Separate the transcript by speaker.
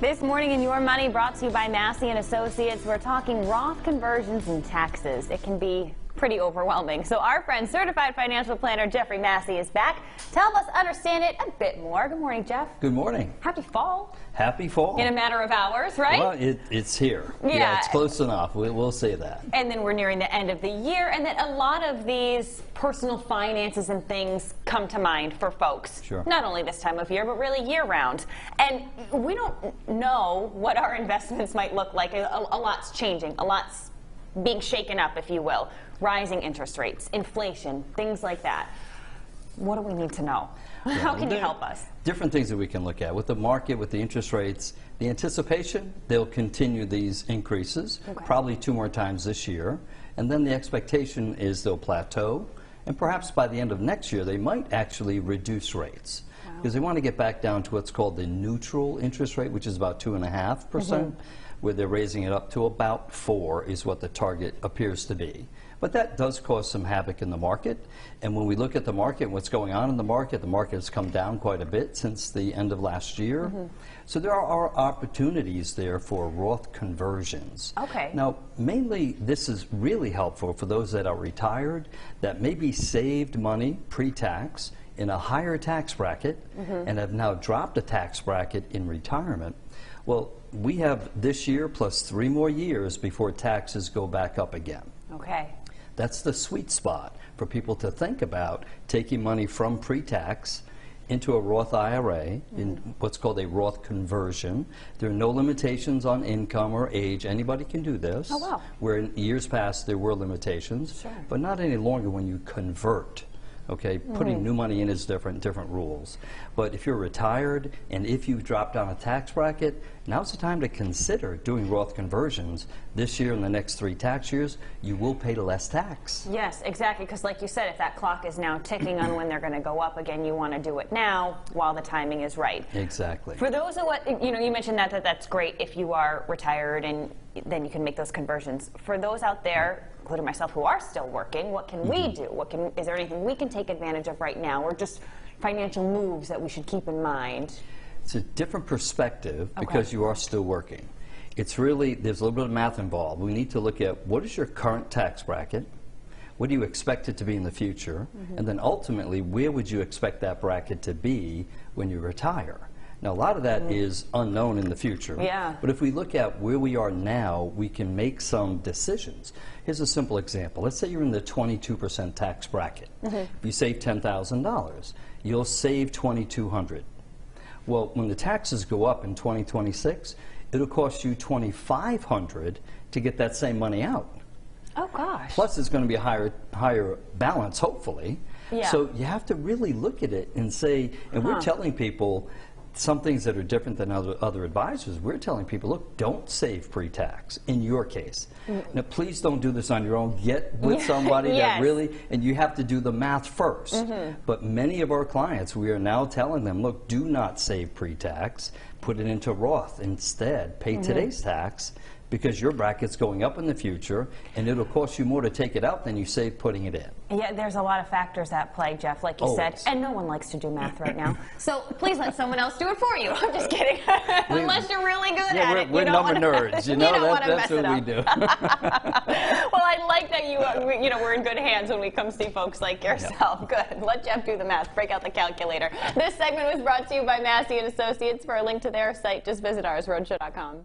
Speaker 1: This morning in Your Money, brought to you by Massey and Associates, we're talking Roth conversions and taxes. It can be pretty overwhelming. So our friend, certified financial planner Jeffrey Massey is back to help us understand it a bit more. Good morning, Jeff.
Speaker 2: Good morning.
Speaker 1: Happy fall.
Speaker 2: Happy fall.
Speaker 1: In a matter of hours, right?
Speaker 2: Well, it's here. Yeah, it's close enough. We'll say that. And
Speaker 1: then we're nearing the end of the year, and then a lot of these personal finances and things come to mind for folks.
Speaker 2: Sure.
Speaker 1: Not only this time of year, but really year-round. And we don't know what our investments might look like. A lot's changing. A lot's being shaken up, if you will. Rising interest rates, inflation, things like that. What do we need to know? Yeah, how can you help us?
Speaker 2: Different things that we can look at. With the market, with the interest rates, the anticipation, they'll continue these increases, probably 2 more times this year. And then the expectation is they'll plateau. And perhaps by the end of next year, they might actually reduce rates. Because they want to get back down to what's called the neutral interest rate, which is about 2.5%, where they're raising it up to about 4 is what the target appears to be. But that does cause some havoc in the market. And when we look at the market, what's going on in the market has come down quite a bit since the end of last year. So there are opportunities there for Roth conversions.
Speaker 1: Okay.
Speaker 2: Now, mainly this is really helpful for those that are retired, that maybe saved money pre-tax in a higher tax bracket and have now dropped a tax bracket in retirement. Well, we have this year plus 3 more years before taxes go back up again.
Speaker 1: Okay.
Speaker 2: That's the sweet spot for people to think about taking money from pre-tax into a Roth IRA in what's called a Roth conversion. There are no limitations on income or age. Anybody can do this.
Speaker 1: Oh, wow.
Speaker 2: Where in years past there were limitations, but not any longer when you convert. Okay, putting new money in is different rules. But if you're retired and if you've dropped down a tax bracket, now's the time to consider doing Roth conversions. This year and the next 3 tax years, you will pay less tax.
Speaker 1: Yes, exactly, because like you said, if that clock is now ticking on when they're going to go up again, you want to do it now while the timing is right.
Speaker 2: Exactly.
Speaker 1: For those who, you mentioned that's great if you are retired and then you can make those conversions. For those out there, including myself, who are still working, what can we do? Is there anything we can take advantage of right now, or just financial moves that we should keep in mind?
Speaker 2: It's a different perspective because you are still working. It's really, there's a little bit of math involved. We need to look at what is your current tax bracket, what do you expect it to be in the future, and then ultimately, where would you expect that bracket to be when you retire? Now, a lot of that is unknown in the future.
Speaker 1: Yeah.
Speaker 2: But if we look at where we are now, we can make some decisions. Here's a simple example. Let's say you're in the 22% tax bracket. If you save $10,000, you'll save $2,200. Well, when the taxes go up in 2026, it'll cost you $2,500 to get that same money out.
Speaker 1: Oh, gosh.
Speaker 2: Plus, it's going to be a higher balance, hopefully.
Speaker 1: Yeah.
Speaker 2: So you have to really look at it and say, and we're telling people some things that are different than other advisors. We're telling people, look, don't save pre-tax in your case. Now, please don't do this on your own. Get with somebody that really, and you have to do the math first. But many of our clients, we are now telling them, look, do not save pre-tax. Put it into Roth instead. Pay today's tax, because your bracket's going up in the future, and it'll cost you more to take it out than you save putting it in.
Speaker 1: Yeah, there's a lot of factors at play, Jeff, like you said, and no one likes to do math right now. So please let someone else do it for you. I'm just kidding. Unless you're really good at it.
Speaker 2: We're number nerds, you know, that's what we do.
Speaker 1: Well, I like that we're in good hands when we come see folks like yourself. Good. Let Jeff do the math. Break out the calculator. This segment was brought to you by Massey and Associates. For a link to their site, just visit oursroadshow.com.